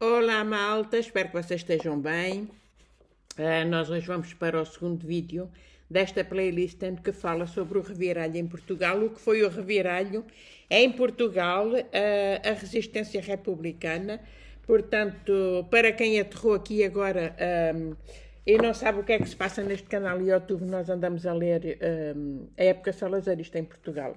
Olá malta, espero que vocês estejam bem. Nós hoje vamos para o segundo vídeo desta playlist em que fala sobre o reviralho em Portugal. O que foi o reviralho em Portugal, a resistência republicana. Portanto, para quem aterrou aqui agora e não sabe o que é que se passa neste canal YouTube, nós andamos a ler a época salazarista em Portugal.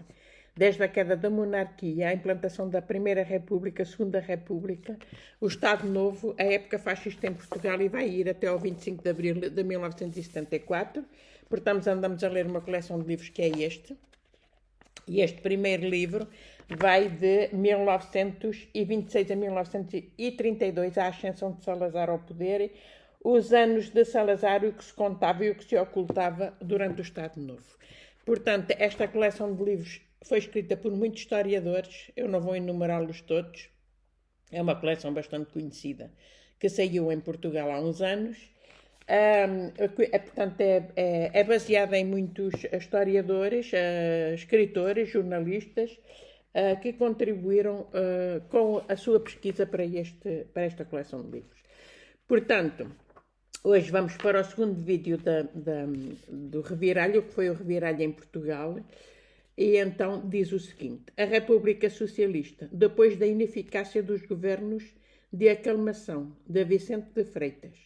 Desde a queda da monarquia, a implantação da Primeira República, Segunda República, o Estado Novo, a época fascista em Portugal e vai ir até ao 25 de abril de 1974. Portanto, andamos a ler uma coleção de livros que é este. E este primeiro livro vai de 1926 a 1932, a ascensão de Salazar ao poder, os anos de Salazar, o que se contava e o que se ocultava durante o Estado Novo. Portanto, esta coleção de livros foi escrita por muitos historiadores, eu não vou enumerá-los todos, é uma coleção bastante conhecida, que saiu em Portugal há uns anos. Portanto, é baseada em muitos historiadores, escritores, jornalistas, que contribuíram com a sua pesquisa para esta coleção de livros. Portanto, hoje vamos para o segundo vídeo do reviralho, que foi o reviralho em Portugal. E então diz o seguinte: a República Socialista, depois da ineficácia dos governos de acalmação de Vicente de Freitas,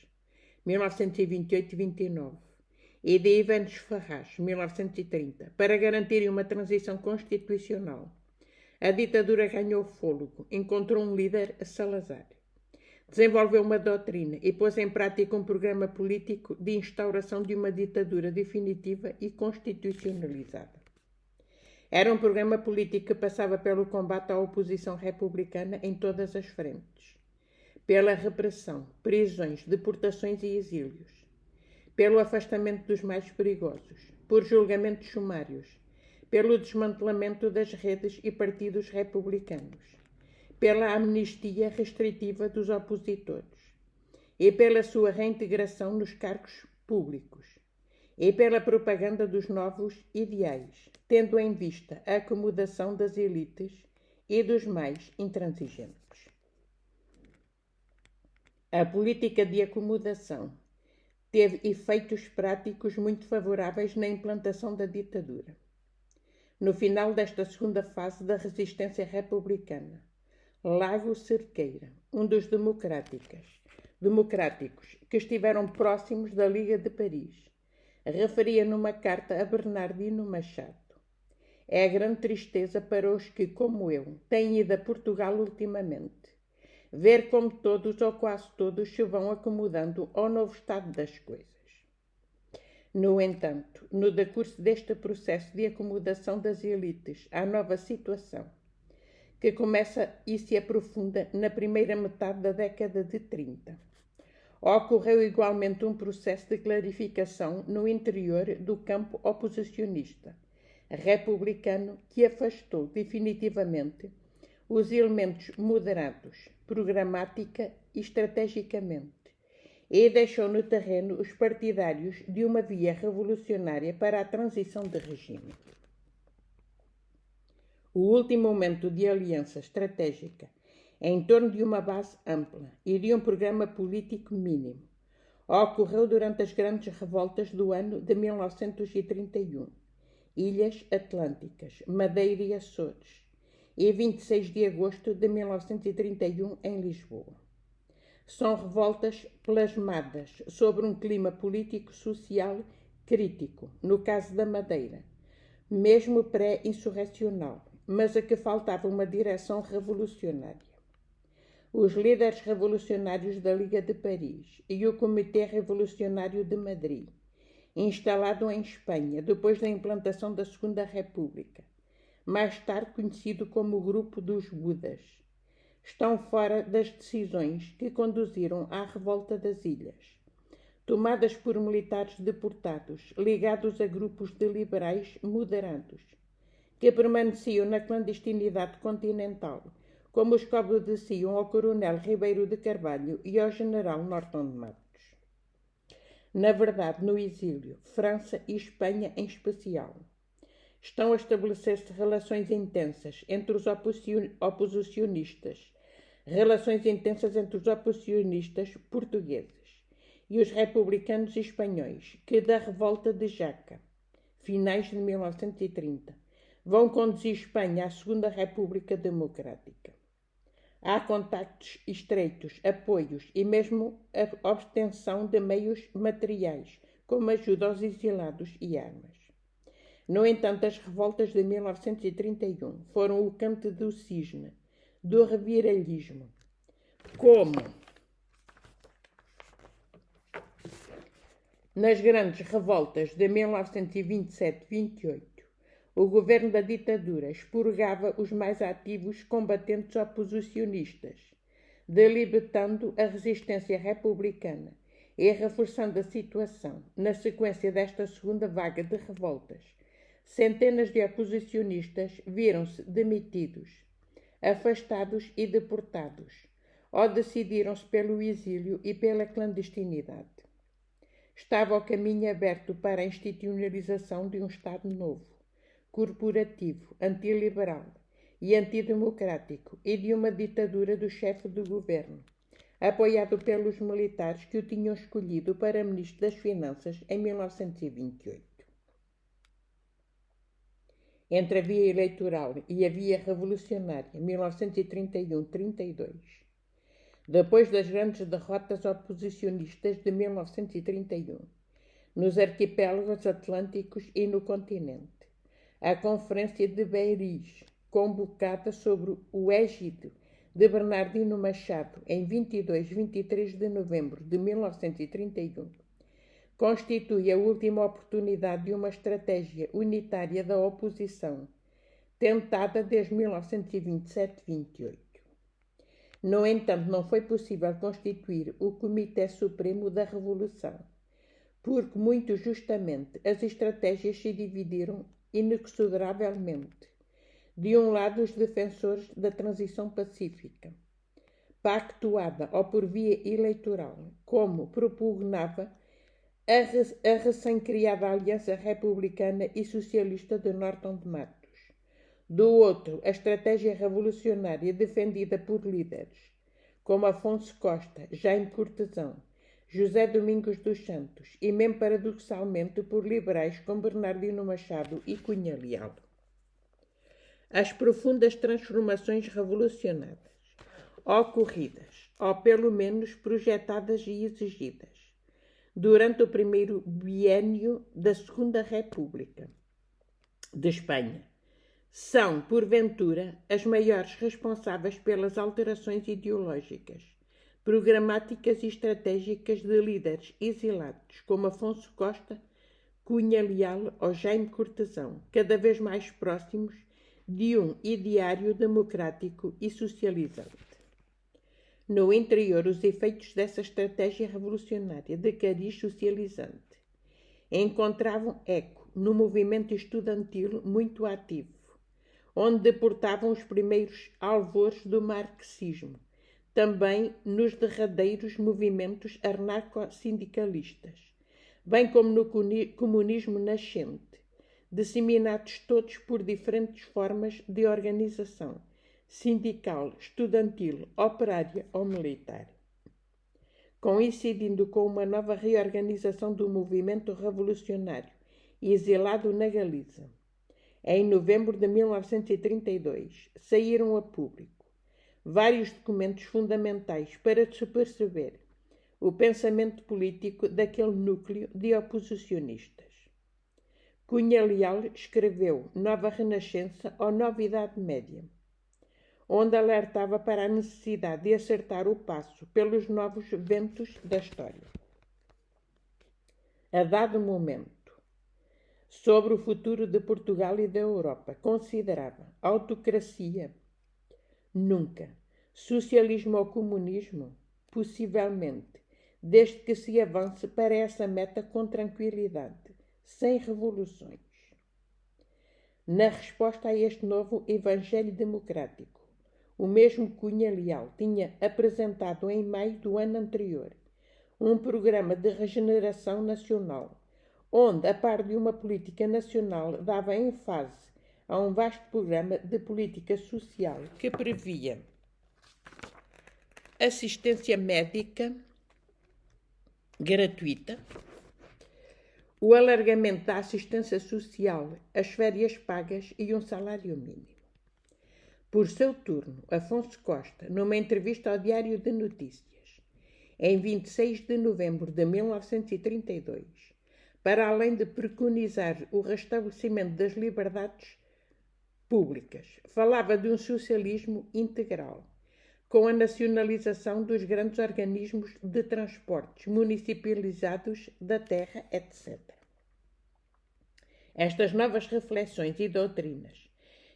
1928-29, e de Eventos Farrás, 1930, para garantirem uma transição constitucional, a ditadura ganhou fôlego, encontrou um líder, Salazar. Desenvolveu uma doutrina e pôs em prática um programa político de instauração de uma ditadura definitiva e constitucionalizada. Era um programa político que passava pelo combate à oposição republicana em todas as frentes, pela repressão, prisões, deportações e exílios, pelo afastamento dos mais perigosos, por julgamentos sumários, pelo desmantelamento das redes e partidos republicanos, pela amnistia restritiva dos opositores e pela sua reintegração nos cargos públicos e pela propaganda dos novos ideais, tendo em vista a acomodação das elites e dos mais intransigentes. A política de acomodação teve efeitos práticos muito favoráveis na implantação da ditadura. No final desta segunda fase da resistência republicana, Lago Cerqueira, um dos democráticos que estiveram próximos da Liga de Paris, referia numa carta a Bernardino Machado: é grande tristeza para os que, como eu, têm ido a Portugal ultimamente, ver como todos ou quase todos se vão acomodando ao novo estado das coisas. No entanto, no decurso deste processo de acomodação das elites à nova situação, que começa e se aprofunda na primeira metade da década de 30, ocorreu igualmente um processo de clarificação no interior do campo oposicionista republicano que afastou definitivamente os elementos moderados, programática e estrategicamente, e deixou no terreno os partidários de uma via revolucionária para a transição de regime. O último momento de aliança estratégica em torno de uma base ampla e de um programa político mínimo ocorreu durante as grandes revoltas do ano de 1931, Ilhas Atlânticas, Madeira e Açores, e 26 de agosto de 1931 em Lisboa. São revoltas plasmadas sobre um clima político-social crítico, no caso da Madeira, mesmo pré-insurrecional, mas a que faltava uma direção revolucionária. Os líderes revolucionários da Liga de Paris e o Comitê Revolucionário de Madrid, instalado em Espanha depois da implantação da Segunda República, mais tarde conhecido como o Grupo dos Budas, estão fora das decisões que conduziram à revolta das ilhas, tomadas por militares deportados ligados a grupos de liberais moderados, que permaneciam na clandestinidade continental, como os que obedeciam ao coronel Ribeiro de Carvalho e ao general Norton de Matos. Na verdade, no exílio, França e Espanha em especial, estão a estabelecer-se relações intensas entre os oposicionistas relações intensas entre os oposicionistas portugueses e os republicanos espanhóis, que da revolta de Jaca, finais de 1930, vão conduzir Espanha à Segunda República Democrática. Há contactos estreitos, apoios e mesmo a obtenção de meios materiais, como ajuda aos exilados e armas. No entanto, as revoltas de 1931 foram o canto do cisne, do reviralhismo, como nas grandes revoltas de 1927-28, o governo da ditadura expurgava os mais ativos combatentes oposicionistas, delimitando a resistência republicana e reforçando a situação. Na sequência desta segunda vaga de revoltas, centenas de oposicionistas viram-se demitidos, afastados e deportados, ou decidiram-se pelo exílio e pela clandestinidade. Estava o caminho aberto para a institucionalização de um Estado novo, corporativo, antiliberal e antidemocrático, e de uma ditadura do chefe do governo, apoiado pelos militares que o tinham escolhido para ministro das Finanças em 1928. Entre a via eleitoral e a via revolucionária, 1931-32, depois das grandes derrotas oposicionistas de 1931, nos arquipélagos atlânticos e no continente, a Conferência de Beiriz, convocada sob o égide de Bernardino Machado em 22-23 de novembro de 1931, constitui a última oportunidade de uma estratégia unitária da oposição, tentada desde 1927-28. No entanto, não foi possível constituir o Comitê Supremo da Revolução, porque, muito justamente, as estratégias se dividiram inexoravelmente. De um lado, os defensores da transição pacífica, pactuada ou por via eleitoral, como propugnava a recém-criada Aliança Republicana e Socialista de Norton de Matos. Do outro, a estratégia revolucionária defendida por líderes como Afonso Costa, Jaime Cortesão, José Domingos dos Santos e, mesmo paradoxalmente, por liberais como Bernardino Machado e Cunha Leal. As profundas transformações revolucionárias ocorridas, ou pelo menos projetadas e exigidas, durante o primeiro biênio da Segunda República de Espanha, são, porventura, as maiores responsáveis pelas alterações ideológicas, programáticas e estratégicas de líderes exilados como Afonso Costa, Cunha Leal ou Jaime Cortesão, cada vez mais próximos de um ideário democrático e socializante. No interior, os efeitos dessa estratégia revolucionária de cariz socializante encontravam eco no movimento estudantil muito ativo, onde deportavam os primeiros alvores do marxismo, também nos derradeiros movimentos anarco-sindicalistas, bem como no comunismo nascente, disseminados todos por diferentes formas de organização, sindical, estudantil, operária ou militar. Coincidindo com uma nova reorganização do movimento revolucionário exilado na Galiza, em novembro de 1932, saíram a público vários documentos fundamentais para se perceber o pensamento político daquele núcleo de oposicionistas. Cunha Leal escreveu Nova Renascença ou Nova Idade Média, onde alertava para a necessidade de acertar o passo pelos novos ventos da história. A dado momento, sobre o futuro de Portugal e da Europa, considerava autocracia? Nunca. Socialismo ou comunismo? Possivelmente, desde que se avance para essa meta com tranquilidade, sem revoluções. Na resposta a este novo evangelho democrático, o mesmo Cunha Leal tinha apresentado em maio do ano anterior um programa de regeneração nacional, onde, a par de uma política nacional, dava ênfase a um vasto programa de política social que previa assistência médica gratuita, o alargamento da assistência social, as férias pagas e um salário mínimo. Por seu turno, Afonso Costa, numa entrevista ao Diário de Notícias, em 26 de novembro de 1932, para além de preconizar o restabelecimento das liberdades públicas, falava de um socialismo integral, com a nacionalização dos grandes organismos de transportes municipalizados da terra, etc. Estas novas reflexões e doutrinas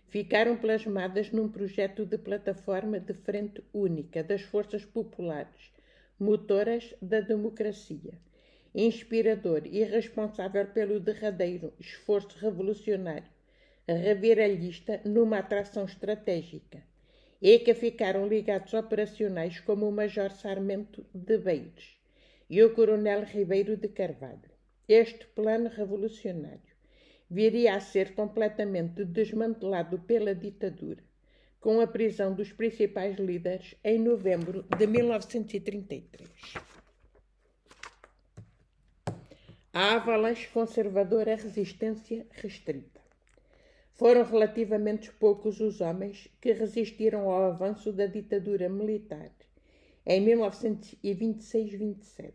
ficaram plasmadas num projeto de plataforma de frente única das forças populares, motoras da democracia, inspirador e responsável pelo derradeiro esforço revolucionário, reviralhista numa atração estratégica, e que ficaram ligados operacionais como o Major Sarmento de Beires e o Coronel Ribeiro de Carvalho. Este plano revolucionário viria a ser completamente desmantelado pela ditadura, com a prisão dos principais líderes em novembro de 1933. A avalanche conservadora resistência restrita. Foram relativamente poucos os homens que resistiram ao avanço da ditadura militar em 1926-27.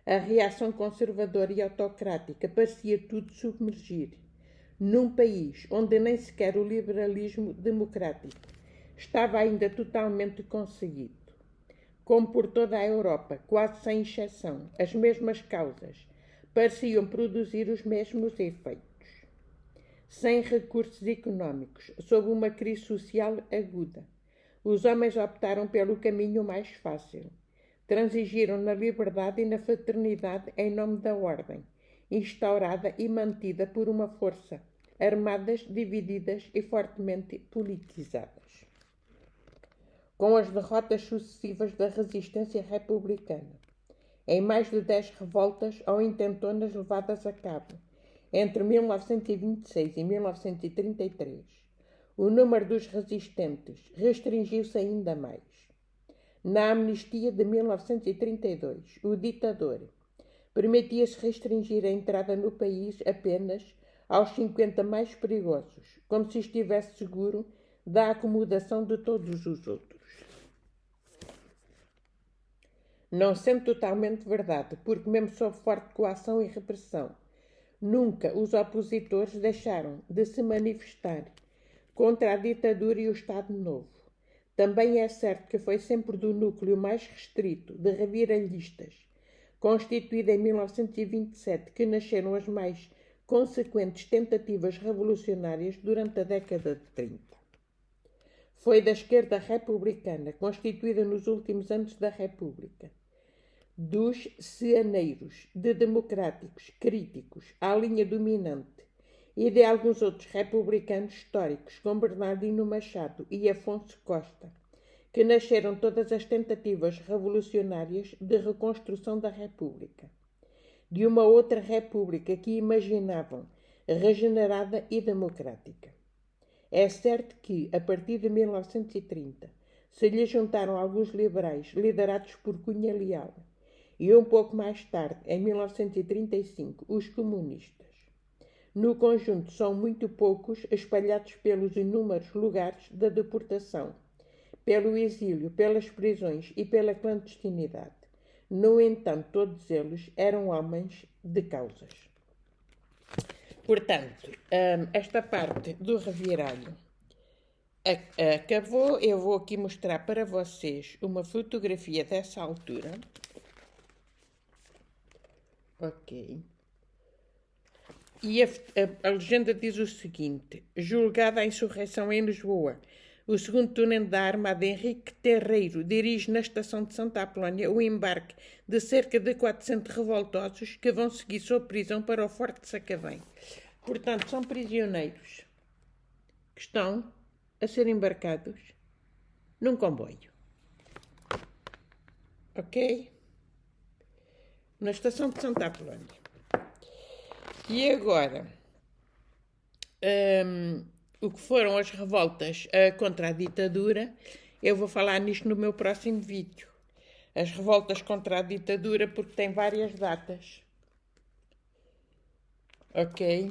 A reação conservadora e autocrática parecia tudo submergir num país onde nem sequer o liberalismo democrático estava ainda totalmente conseguido. Como por toda a Europa, quase sem exceção, as mesmas causas pareciam produzir os mesmos efeitos. Sem recursos económicos, sob uma crise social aguda, os homens optaram pelo caminho mais fácil. Transigiram na liberdade e na fraternidade em nome da ordem, instaurada e mantida por uma força, armadas, divididas e fortemente politizadas. Com as derrotas sucessivas da resistência republicana, em mais de 10 revoltas ou intentonas levadas a cabo, entre 1926 e 1933, o número dos resistentes restringiu-se ainda mais. Na amnistia de 1932, o ditador permitia-se restringir a entrada no país apenas aos 50 mais perigosos, como se estivesse seguro da acomodação de todos os outros. Não sendo totalmente verdade, porque mesmo sob forte coação e repressão, nunca os opositores deixaram de se manifestar contra a ditadura e o Estado Novo. Também é certo que foi sempre do núcleo mais restrito de reviralhistas, constituído em 1927, que nasceram as mais consequentes tentativas revolucionárias durante a década de 30. Foi da esquerda republicana, constituída nos últimos anos da República, dos ceaneiros, de democráticos, críticos, à linha dominante, e de alguns outros republicanos históricos, como Bernardino Machado e Afonso Costa, que nasceram todas as tentativas revolucionárias de reconstrução da República, de uma outra República que imaginavam regenerada e democrática. É certo que, a partir de 1930, se lhe juntaram alguns liberais liderados por Cunha Leal, e um pouco mais tarde, em 1935, os comunistas. No conjunto, são muito poucos, espalhados pelos inúmeros lugares da deportação, pelo exílio, pelas prisões e pela clandestinidade. No entanto, todos eles eram homens de causas. Portanto, esta parte do reviralho acabou. Eu vou aqui mostrar para vocês uma fotografia dessa altura. Ok. E a legenda diz o seguinte: julgada a insurreição em Lisboa, o segundo tenente da Armada, Henrique Terreiro, dirige na estação de Santa Apolónia o embarque de cerca de 400 revoltosos que vão seguir sob prisão para o Forte de Sacavém. Portanto, são prisioneiros que estão a ser embarcados num comboio. Ok? Na estação de Santa Apolónia. E agora, o que foram as revoltas contra a ditadura, eu vou falar nisto no meu próximo vídeo. as revoltas contra a ditadura, porque tem várias datas. Ok?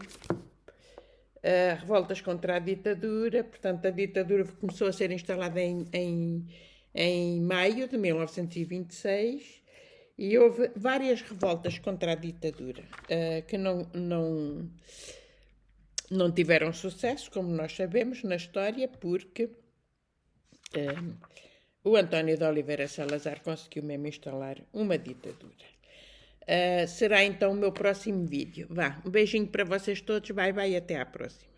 Revoltas contra a ditadura, portanto, a ditadura começou a ser instalada em maio de 1926 e houve várias revoltas contra a ditadura que não tiveram sucesso, como nós sabemos na história, porque o António de Oliveira Salazar conseguiu mesmo instalar uma ditadura. Será então o meu próximo vídeo. Vá, um beijinho para vocês todos, bye bye, até à próxima.